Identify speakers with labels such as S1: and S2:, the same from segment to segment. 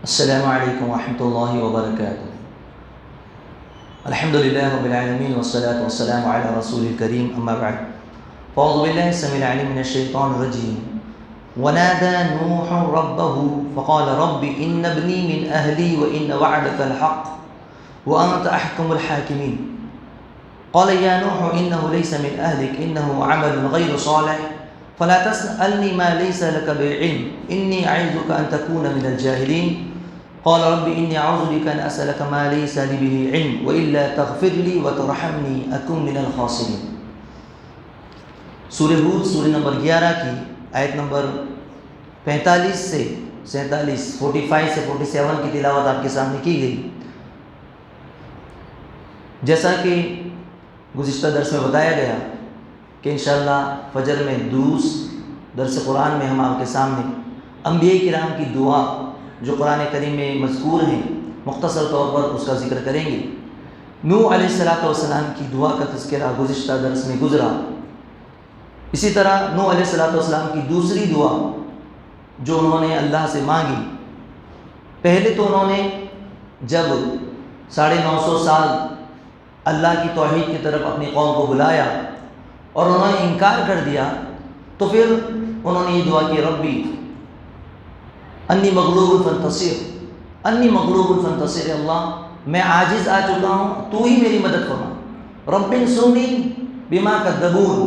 S1: السلام علیکم ورحمۃ اللہ وبرکاتہ۔ الحمد للہ رب العالمین والصلاة والسلام علی رسول الکریم، اما بعد فاعوذ باللہ السمیع العلیم من الشیطان الرجیم۔ ونادى نوح ربه فقال رب ان ابنی من اہلی وان وعدک الحق وانت احکم الحاکمین۔ قال یا نوح انه ليس من اہلک انه عمل غیر صالح فلا تسألنی ما ليس لك بعلم انی اعظک ان تکون من الجاہلین۔ قال رب انی اعوذ بک ان اسألک ما ليس لي به علم والا تغفر لي وترحمنی اکن من الخاسرین۔ سورہ ہود سورہ نمبر 11 کی آیت نمبر 45 سے 47 45 سے 47 کی تلاوت آپ کے سامنے کی گئی۔ جیسا کہ گزشتہ درس میں بتایا گیا کہ انشاءاللہ فجر میں درس قرآن میں ہم آپ کے سامنے انبیاء کرام کی دعا جو قرآن کریم میں مذکور ہیں مختصر طور پر اس کا ذکر کریں گے۔ نوح علیہ السلام کی دعا کا تذکرہ گزشتہ درس میں گزرا۔ اسی طرح نوح علیہ السلام کی دوسری دعا جو انہوں نے اللہ سے مانگی، پہلے تو انہوں نے جب 950 سال اللہ کی توحید کی طرف اپنی قوم کو بلایا اور انہوں نے انکار کر دیا، تو پھر انہوں نے یہ دعا کی ربی انی مغلوب فانتصر، انی مغلوب فانتصر، اللہ میں عاجز آ چکا ہوں، تو ہی میری مدد فرما۔ رب انصرنی بما کذبون،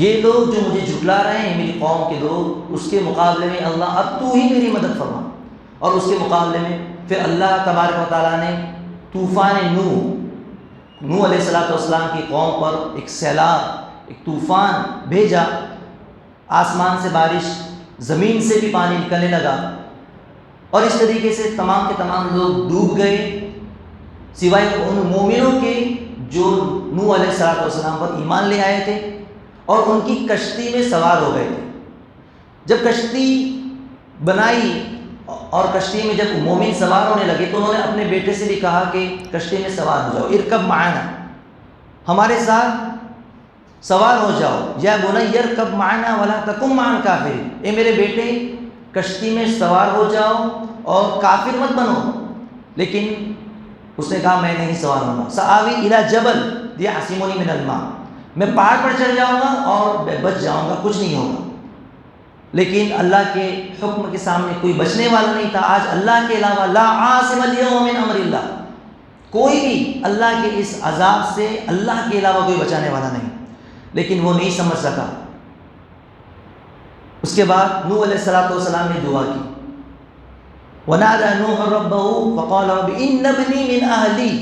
S1: یہ لوگ جو مجھے جھٹلا رہے ہیں میری قوم کے لوگ، اس کے مقابلے میں اللہ اب تو ہی میری مدد فرما۔ اور اس کے مقابلے میں پھر اللہ تبارک و تعالیٰ نے طوفان نوح علیہ السلام کی قوم پر ایک سیلاب، ایک طوفان بھیجا، آسمان سے بارش، زمین سے بھی پانی نکلنے لگا، اور اس طریقے سے تمام کے تمام لوگ ڈوب گئے سوائے ان مومنوں کے جو نوح علیہ السلام پر ایمان لے آئے تھے اور ان کی کشتی میں سوار ہو گئے تھے۔ جب کشتی بنائی اور کشتی میں جب مومن سوار ہونے لگے تو انہوں نے اپنے بیٹے سے بھی کہا کہ کشتی میں سوار ہو جاؤ، ارکب معنا، ہمارے ساتھ سوار ہو جاؤ، یا بنی ارکب معنا ولا تکن مع الکافرین، اے میرے بیٹے کشتی میں سوار ہو جاؤ اور کافر مت بنو۔ لیکن اس نے کہا میں نہیں سوار ہوں گا، سآوی الی جبل یعصمنی من الماء، میں پہاڑ پر چڑھ جاؤں گا اور میں بچ جاؤں گا، کچھ نہیں ہوگا۔ لیکن اللہ کے حکم کے سامنے کوئی بچنے والا نہیں تھا۔ آج اللہ کے علاوہ لا عاصم اليوم من امر اللہ، کوئی بھی اللہ کے اس عذاب سے اللہ کے علاوہ کوئی بچانے والا نہیں، لیکن وہ نہیں سمجھ سکا۔ اس کے بعد نوح علیہ السلام نے دعا کی، ونادى نوح ربه فقال رب ان ابنی من اہلی۔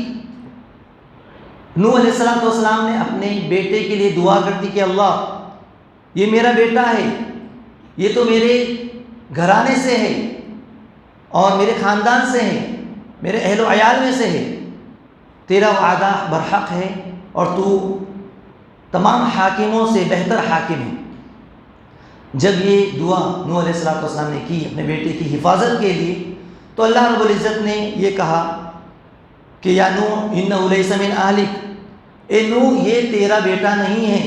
S1: نوح علیہ السلام نے اپنے بیٹے کے لیے دعا کر دی کہ اللہ یہ میرا بیٹا ہے، یہ تو میرے گھرانے سے ہے اور میرے خاندان سے ہے، میرے اہل و عیال میں سے ہے، تیرا وعدہ برحق ہے اور تو تمام حاکموں سے بہتر حاکم ہے۔ جب یہ دعا نوح علیہ السلام نے کی اپنے بیٹے کی حفاظت کے لیے، تو اللہ رب العزت نے یہ کہا کہ یا نوح انہ لیس من اہلک، اے نوح یہ تیرا بیٹا نہیں ہے،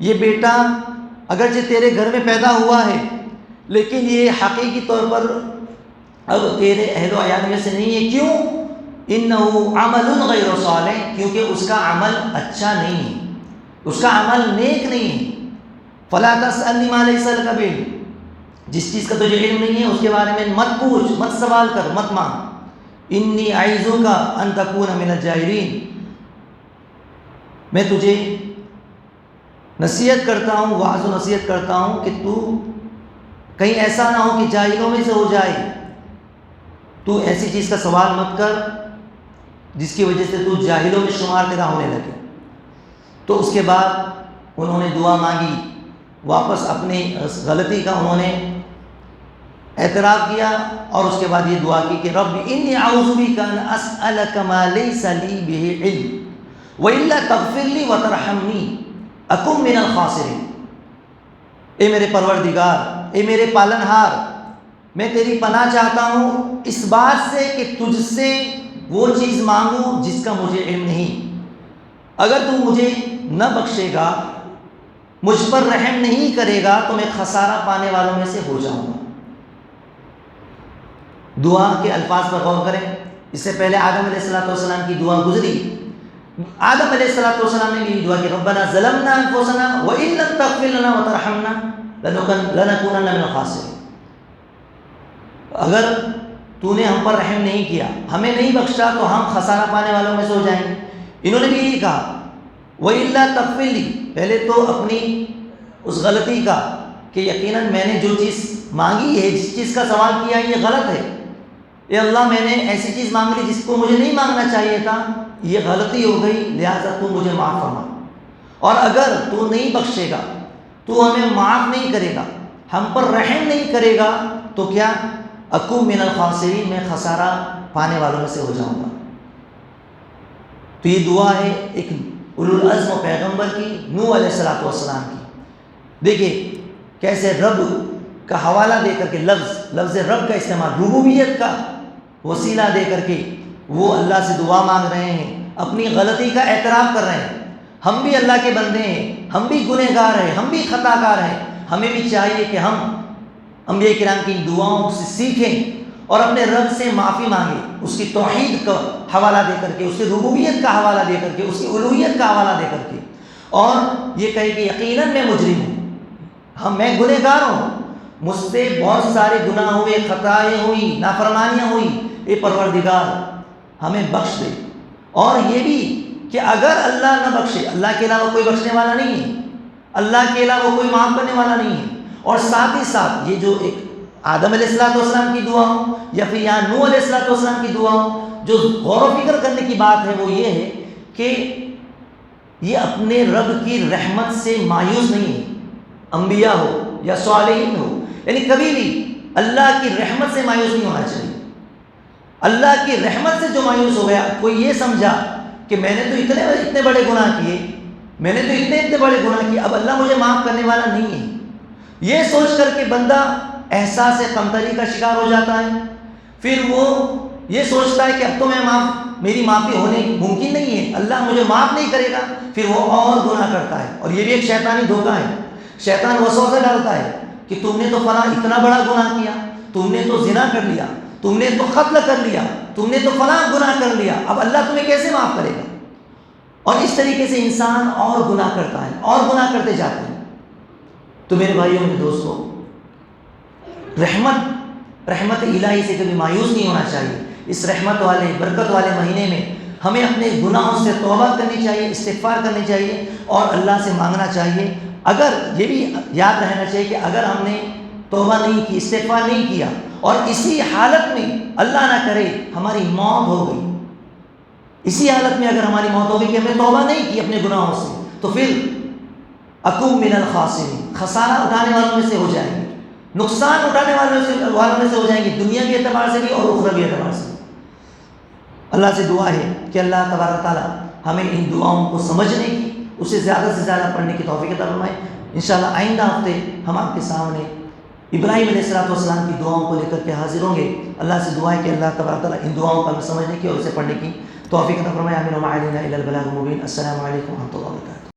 S1: یہ بیٹا اگرچہ تیرے گھر میں پیدا ہوا ہے لیکن یہ حقیقی طور پر اب تیرے اہل و عیال میں سے نہیں ہے۔ کیوں؟ انہ عمل غیر صالح، کیونکہ اس کا عمل اچھا نہیں ہے، اس کا عمل نیک نہیں ہے۔ فلا تسألنی ما لیس لک بعلم، جس چیز کا تجھے علم نہیں ہے اس کے بارے میں مت پوچھ، مت سوال کر، مت مانگ۔ انی اعظک ان تکون من الجاہلین، میں تجھے نصیحت کرتا ہوں، وعظ و نصیحت کرتا ہوں کہ تو کہیں ایسا نہ ہو کہ جاہلوں میں سے ہو جائے، تو ایسی چیز کا سوال مت کر جس کی وجہ سے تو جاہلوں میں شمار تیرا ہونے لگے۔ تو اس کے بعد انہوں نے دعا مانگی، واپس اپنی غلطی کا انہوں نے اعتراف کیا، اور اس کے بعد یہ دعا کی کہ رب انی اعوذ بک ان اسألک ما لیس لی بہ علم والا تغفر لی وترحمنی اکن من الخاسرین۔ اے میرے پروردگار، اے میرے پالنہار، میں تیری پناہ چاہتا ہوں اس بات سے کہ تجھ سے وہ چیز مانگوں جس کا مجھے علم نہیں، اگر تو مجھے نہ بخشے گا، مجھ پر رحم نہیں کرے گا تو میں خسارہ پانے والوں میں سے ہو جاؤں گا۔ دعا کے الفاظ پر غور کریں. اس سے پہلے آدم علیہ السلام کی دعا گزری. آدم علیہ السلام نے بھی دعا کی ربنا ظلمنا انفسنا وان لم تغفر لنا وترحمنا لنکونن من الخاسرین. اگر تو نے ہم پر رحم نہیں کیا, ہمیں نہیں بخشا, تو ہم خسارہ پانے والوں میں سے ہو جائیں گے. انہوں نے بھی یہی کہا وَإِلَّا تَغْفِرْ لِي, پہلے تو اپنی اس غلطی کا کہ یقیناً میں نے جو چیز مانگی ہے, جس چیز کا سوال کیا ہے یہ غلط ہے, اے اللہ میں نے ایسی چیز مانگ لی جس کو مجھے نہیں مانگنا چاہیے تھا, یہ غلطی ہو گئی, لہٰذا تو مجھے معاف فرما. اور اگر تو نہیں بخشے گا, تو ہمیں معاف نہیں کرے گا, ہم پر رحم نہیں کرے گا, تو کیا اکون من الخاسرین, میں خسارہ پانے والوں میں سے ہو جاؤں گا. تو یہ دعا ہے ایک اولوالعزم و پیغمبر کی, نوح علیہ السلام کی. دیکھیے کیسے رب کا حوالہ دے کر کے لفظ رب کا استعمال, ربوبیت کا وسیلہ دے کر کے وہ اللہ سے دعا مانگ رہے ہیں, اپنی غلطی کا اعتراف کر رہے ہیں. ہم بھی اللہ کے بندے ہیں, ہم بھی گنہگار ہیں, ہم بھی خطا کار ہیں. ہمیں بھی چاہیے کہ ہم انبیاء کرام کی دعاؤں سے سیکھیں اور اپنے رب سے معافی مانگیں, اس کی توحید کا حوالہ دے کر کے, اس کی ربوبیت کا حوالہ دے کر کے, اس کی الوہیت کا حوالہ دے کر کے, اور یہ کہے کہ یقیناً میں مجرم ہوں, میں گنہگار ہوں, مجھ سے بہت سارے گناہ ہوئے, خطائیں ہوئی, نافرمانیاں ہوئی, اے پروردگار ہمیں بخش دے. اور یہ بھی کہ اگر اللہ نہ بخشے, اللہ کے علاوہ کوئی بخشنے والا نہیں ہے, اللہ کے علاوہ کوئی معاف کرنے والا نہیں ہے. اور ساتھ ہی ساتھ یہ جو ایک آدم علیہ السلام کی دعا ہو یا پھر یہاں نوح علیہ السلام کی دعا ہو, جو غور و فکر کرنے کی بات ہے وہ یہ ہے کہ یہ اپنے رب کی رحمت سے مایوس نہیں ہے. انبیاء ہو یا صالحین ہو, یعنی کبھی بھی اللہ کی رحمت سے مایوس نہیں ہونا چاہیے. اللہ کی رحمت سے جو مایوس ہو گیا, کوئی یہ سمجھا کہ میں نے تو اتنے بڑے گناہ کیے, میں نے تو اتنے بڑے گناہ کیے, اب اللہ مجھے معاف کرنے والا نہیں ہے, یہ سوچ کر کے بندہ احساس کمتری کا شکار ہو جاتا ہے. پھر وہ یہ سوچتا ہے کہ اب تو میری معافی ہونے ممکن نہیں ہے, اللہ مجھے معاف نہیں کرے گا, پھر وہ اور گناہ کرتا ہے. اور یہ بھی ایک شیطانی دھوکہ ہے. شیطان وسوسہ ڈالتا ہے کہ تم نے تو فلاں اتنا بڑا گناہ کیا, تم نے تو زنا کر لیا, تم نے تو قتل کر لیا, تم نے تو فلاں گناہ کر لیا, اب اللہ تمہیں کیسے معاف کرے گا. اور اس طریقے سے انسان اور گناہ کرتا ہے, اور گناہ کرتے جاتے ہیں. تو میرے بھائیوں میرے دوستوں, رحمت الہی سے کبھی مایوس نہیں ہونا چاہیے. اس رحمت والے برکت والے مہینے میں ہمیں اپنے گناہوں سے توبہ کرنی چاہیے, استغفار کرنی چاہیے اور اللہ سے مانگنا چاہیے. اگر یہ بھی یاد رہنا چاہیے کہ اگر ہم نے توبہ نہیں کی, استغفار نہیں کیا, اور اسی حالت میں اللہ نہ کرے ہماری موت ہو گئی, اسی حالت میں اگر ہماری موت ہو گئی کہ ہم نے توبہ نہیں کی اپنے گناہوں سے, تو پھر اکون من الخاسرین, خسارہ اٹھانے والوں میں سے ہو جائیں گے, نقصان اٹھانے والوں میں سے ہو جائیں گے, دنیا کے اعتبار سے بھی اور اخروی اعتبار سے. اللہ سے دعا ہے کہ اللہ تبارک تعالیٰ ہمیں ان دعاؤں کو سمجھنے کی, اسے زیادہ سے زیادہ پڑھنے کی توفیق عطا فرمائے. انشاءاللہ آئندہ ہفتے ہم آپ کے سامنے ابراہیم علیہ السلام کی دعاؤں کو لے کر کے حاضر ہوں گے. اللہ سے دعا ہے کہ اللہ تبارک تعالیٰ ان دعاؤں کو ہمیں سمجھنے کی اور اسے پڑھنے کی توفیق عطا فرمائے. آمین. وما علینا الا البلاغ المبین. السلام علیکم و رحمۃ اللہ.